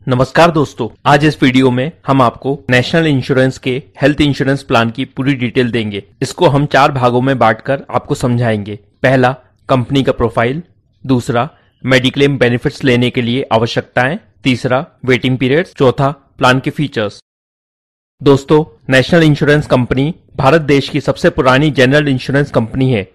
नमस्कार दोस्तों, आज इस वीडियो में हम आपको नेशनल इंश्योरेंस के हेल्थ इंश्योरेंस प्लान की पूरी डिटेल देंगे। इसको हम 4 भागों में बांटकर आपको समझाएंगे। पहला, कंपनी का प्रोफाइल। दूसरा, मेडिक्लेम बेनिफिट्स लेने के लिए आवश्यकताएं। तीसरा, वेटिंग पीरियड्स। चौथा, प्लान के फीचर्स। दोस्तों, नेशनल इंश्योरेंस कंपनी भारत देश की सबसे पुरानी जनरल इंश्योरेंस कंपनी है।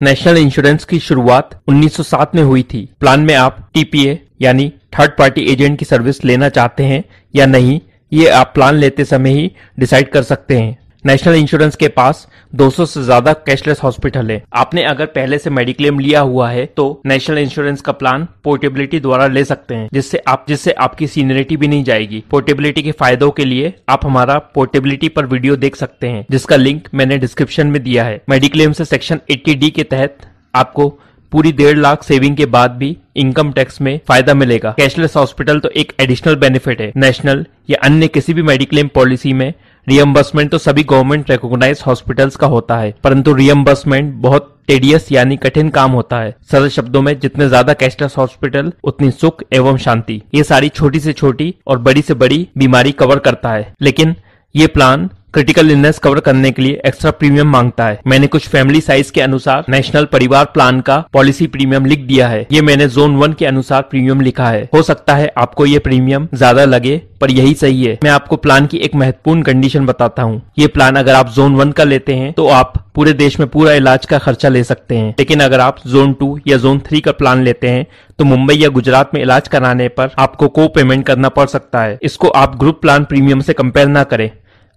नेशनल इंश्योरेंस की शुरुआत 1907 में हुई थी। प्लान में आप टीपीए यानी थर्ड पार्टी एजेंट की सर्विस लेना चाहते हैं या नहीं, ये आप प्लान लेते समय ही डिसाइड कर सकते हैं। नेशनल इंश्योरेंस के पास 200 से ज्यादा कैशलेस हॉस्पिटल है। आपने अगर पहले से मेडिक्लेम लिया हुआ है तो नेशनल इंश्योरेंस का प्लान पोर्टेबिलिटी द्वारा ले सकते हैं, जिससे आपकी सीनियरिटी भी नहीं जाएगी। पोर्टेबिलिटी के फायदों के लिए आप हमारा पोर्टेबिलिटी पर वीडियो देख सकते हैं, जिसका लिंक मैंने डिस्क्रिप्शन में दिया है। मेडिक्लेम से सेक्शन 80D के तहत आपको पूरी 1.5 लाख सेविंग के बाद भी इनकम टैक्स में फायदा मिलेगा। कैशलेस हॉस्पिटल तो एक एडिशनल बेनिफिट है। नेशनल या अन्य किसी भी मेडिक्लेम पॉलिसी में रियम्बर्समेंट तो सभी गवर्नमेंट रिकॉग्नाइज्ड हॉस्पिटल्स का होता है, परंतु रियम्बर्समेंट बहुत टेडियस यानी कठिन काम होता है। सरल शब्दों में, जितने ज्यादा कैशलेस हॉस्पिटल उतनी सुख एवं शांति। ये सारी छोटी से छोटी और बड़ी से बड़ी बीमारी कवर करता है, लेकिन ये प्लान क्रिटिकल इलनेस कवर करने के लिए एक्स्ट्रा प्रीमियम मांगता है। मैंने कुछ फैमिली साइज के अनुसार नेशनल परिवार प्लान का पॉलिसी प्रीमियम लिख दिया है। ये मैंने जोन 1 के अनुसार प्रीमियम लिखा है। हो सकता है आपको ये प्रीमियम ज्यादा लगे, पर यही सही है। मैं आपको प्लान की एक महत्वपूर्ण कंडीशन बताता हूँ। ये प्लान अगर आप जोन 1 का लेते हैं तो आप पूरे देश में पूरा इलाज का खर्चा ले सकते हैं, लेकिन अगर आप जोन 2 या जोन 3 का प्लान लेते हैं तो मुंबई या गुजरात में इलाज कराने पर आपको को पेमेंट करना पड़ सकता है। इसको आप ग्रुप प्लान प्रीमियम से कंपेयर ना करें।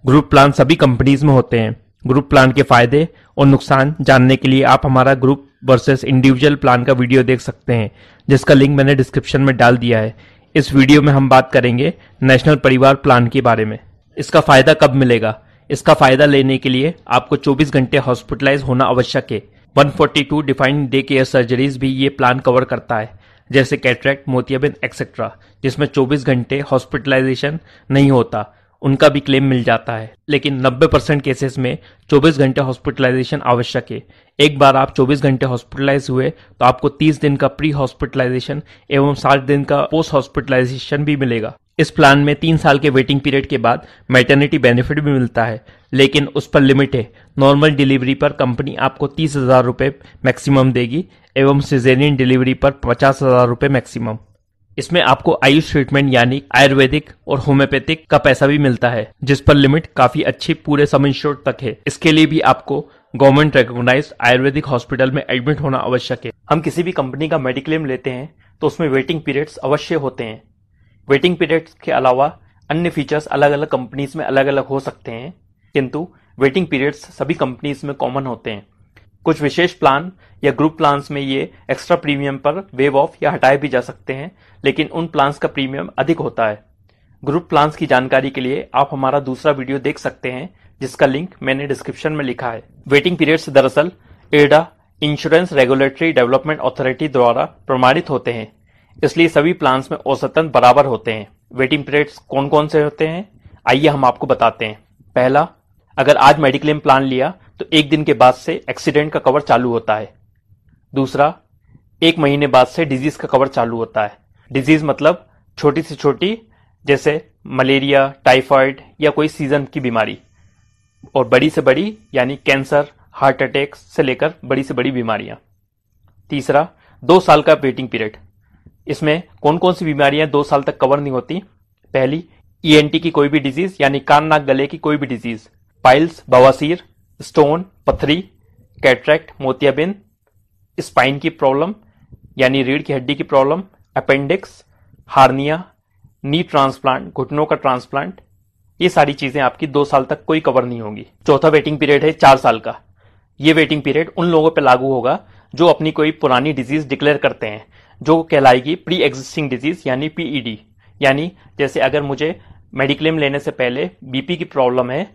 ग्रुप प्लान सभी कंपनीज में होते हैं। ग्रुप प्लान के फायदे और नुकसान जानने के लिए आप हमारा ग्रुप वर्सेस इंडिविजुअल प्लान का वीडियो देख सकते हैं, जिसका लिंक मैंने डिस्क्रिप्शन में डाल दिया है। इस वीडियो में हम बात करेंगे नेशनल परिवार प्लान के बारे में। इसका फायदा कब मिलेगा? इसका फायदा लेने के लिए आपको 24 घंटे हॉस्पिटलाइज होना आवश्यक है। 142 डिफाइंड डे केयर सर्जरीज भी ये प्लान कवर करता है, जैसे कैटरेक्ट, मोतियाबिंद एक्सेट्रा, जिसमें 24 घंटे हॉस्पिटलाइजेशन नहीं होता, उनका भी क्लेम मिल जाता है। लेकिन 90% केसेस में 24 घंटे हॉस्पिटलाइजेशन आवश्यक है। एक बार आप 24 घंटे हॉस्पिटलाइज हुए तो आपको 30 दिन का प्री हॉस्पिटलाइजेशन एवं 60 दिन का पोस्ट हॉस्पिटलाइजेशन भी मिलेगा। इस प्लान में 3 साल के वेटिंग पीरियड के बाद मैटरनिटी बेनिफिट भी मिलता है, लेकिन उस पर लिमिट है। नॉर्मल डिलीवरी पर कंपनी आपको 30,000 रुपये मैक्सिमम देगी एवं सिजेरियन डिलीवरी पर 50,000 रुपये मैक्सिमम। इसमें आपको आयुष ट्रीटमेंट यानी आयुर्वेदिक और होम्योपैथिक का पैसा भी मिलता है, जिस पर लिमिट काफी अच्छी पूरे सम इंश्योर्ड तक है। इसके लिए भी आपको गवर्नमेंट रिकॉग्नाइज्ड आयुर्वेदिक हॉस्पिटल में एडमिट होना आवश्यक है। हम किसी भी कंपनी का मेडिक्लेम लेते हैं तो उसमें वेटिंग पीरियड्स अवश्य होते हैं। वेटिंग पीरियड्स के अलावा अन्य फीचर्स अलग अलग कंपनीज में अलग अलग हो सकते हैं, किंतु वेटिंग पीरियड्स सभी कंपनीज में कॉमन होते हैं। कुछ विशेष प्लान या ग्रुप प्लान्स में ये एक्स्ट्रा प्रीमियम पर वेव ऑफ या हटाए भी जा सकते हैं, लेकिन उन प्लान्स का प्रीमियम अधिक होता है। ग्रुप प्लान्स की जानकारी के लिए आप हमारा दूसरा वीडियो देख सकते हैं, जिसका लिंक मैंने डिस्क्रिप्शन में लिखा है। वेटिंग पीरियड्स दरअसल एडा इंश्योरेंस रेगुलेटरी डेवलपमेंट अथॉरिटी द्वारा प्रमाणित होते हैं, इसलिए सभी प्लान्स में औसतन बराबर होते हैं। वेटिंग पीरियड्स कौन कौन से होते हैं, आइए हम आपको बताते हैं। पहला, अगर आज मेडिक्लेम प्लान लिया तो 1 दिन के बाद से एक्सीडेंट का कवर चालू होता है। दूसरा, 1 महीने बाद से डिजीज का कवर चालू होता है। डिजीज मतलब छोटी से छोटी, जैसे मलेरिया, टाइफाइड या कोई सीजन की बीमारी, और बड़ी से बड़ी यानी कैंसर, हार्ट अटैक से लेकर बड़ी से बड़ी बीमारियां। तीसरा, 2 साल का वेटिंग पीरियड। इसमें कौन कौन सी बीमारियां 2 साल तक कवर नहीं होती? पहली, ईएनटी की कोई भी डिजीज यानी कान नाक गले की कोई भी डिजीज, पाइल्स, बवासीर, स्टोन, पथरी, कैटरेक्ट, मोतियाबिंद, स्पाइन की प्रॉब्लम यानी रीढ़ की हड्डी की प्रॉब्लम, अपेंडिक्स, हार्निया, नी ट्रांसप्लांट, घुटनों का ट्रांसप्लांट, ये सारी चीजें आपकी 2 साल तक कोई कवर नहीं होंगी। चौथा वेटिंग पीरियड है 4 साल का। ये वेटिंग पीरियड उन लोगों पर लागू होगा जो अपनी कोई पुरानी डिजीज डिक्लेयर करते हैं, जो कहलाएगी प्री एग्जिस्टिंग डिजीज यानी पीईडी। यानी जैसे अगर मुझे मेडिक्लेम लेने से पहले बीपी की प्रॉब्लम है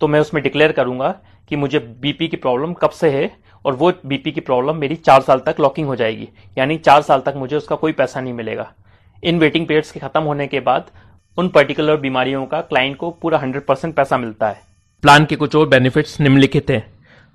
तो मैं उसमें डिक्लेयर करूंगा कि मुझे बीपी की प्रॉब्लम कब से है, और वो बीपी की प्रॉब्लम मेरी 4 साल तक लॉकिंग हो जाएगी, यानी 4 साल तक मुझे उसका कोई पैसा नहीं मिलेगा। इन वेटिंग पीरियड्स के खत्म होने के बाद उन पर्टिकुलर बीमारियों का क्लाइंट को पूरा 100% पैसा मिलता है। प्लान के कुछ और बेनिफिट्स निम्नलिखित हैं।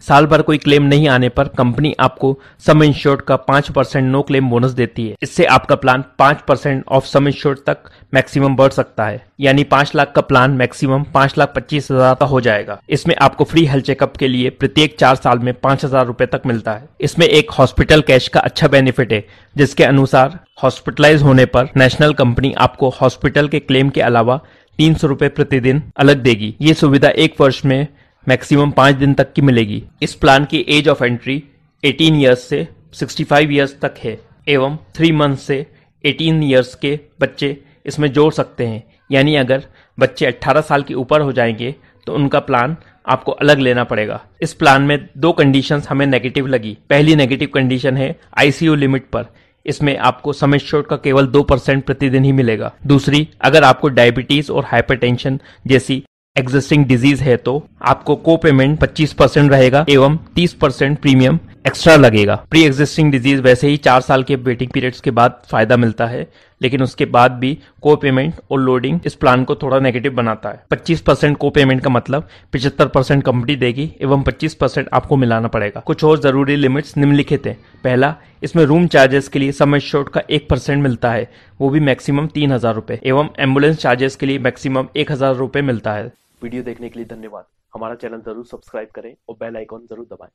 साल भर कोई क्लेम नहीं आने पर कंपनी आपको सम इंश्योर्ड का 5% नो क्लेम बोनस देती है। इससे आपका प्लान 5% ऑफ सम इंश्योर्ड तक मैक्सिमम बढ़ सकता है, यानी 5 लाख का प्लान मैक्सिमम 5,25,000 का हो जाएगा। इसमें आपको फ्री हेल्थ चेकअप के लिए प्रत्येक 4 साल में 5,000 रुपए तक मिलता है। इसमें एक हॉस्पिटल कैश का अच्छा बेनिफिट है, जिसके अनुसार हॉस्पिटलाइज होने पर नेशनल कंपनी आपको हॉस्पिटल के क्लेम के अलावा 300 रुपए प्रतिदिन अलग देगी। ये सुविधा 1 वर्ष में मैक्सिमम 5 दिन तक की मिलेगी। इस प्लान की एज ऑफ एंट्री 18 ईयर्स से 65 ईयर्स तक है एवं 3 मंथ से 18 ईयर्स के बच्चे इसमें जोड़ सकते हैं। यानी अगर बच्चे 18 साल के ऊपर हो जाएंगे तो उनका प्लान आपको अलग लेना पड़ेगा। इस प्लान में 2 कंडीशंस हमें नेगेटिव लगी। पहली नेगेटिव कंडीशन है आईसीयू लिमिट पर, इसमें आपको सम इंश्योर्ड का केवल 2% प्रतिदिन ही मिलेगा। दूसरी, अगर आपको डायबिटीज और हाइपरटेंशन जैसी एग्जिस्टिंग डिजीज है तो आपको को पेमेंट 25% रहेगा एवं 30% प्रीमियम एक्स्ट्रा लगेगा। प्री एग्जिस्टिंग डिजीज वैसे ही 4 साल के वेटिंग पीरियड्स के बाद फायदा मिलता है, लेकिन उसके बाद भी को पेमेंट और लोडिंग इस प्लान को थोड़ा नेगेटिव बनाता है। 25% को पेमेंट का मतलब 75% कंपनी देगी एवं 25% आपको मिलाना पड़ेगा। कुछ और जरूरी लिमिट्स निम्नलिखित हैं। पहला, इसमें रूम चार्जेस के लिए सम एश्योर्ड का 1% मिलता है, वो भी मैक्सिमम 3,000 रुपए एवं एम्बुलेंस चार्जेस के लिए मैक्सिमम 1,000 रुपए मिलता है। वीडियो देखने के लिए धन्यवाद। हमारा चैनल जरूर सब्सक्राइब करें और बेल आइकॉन जरूर दबाएं।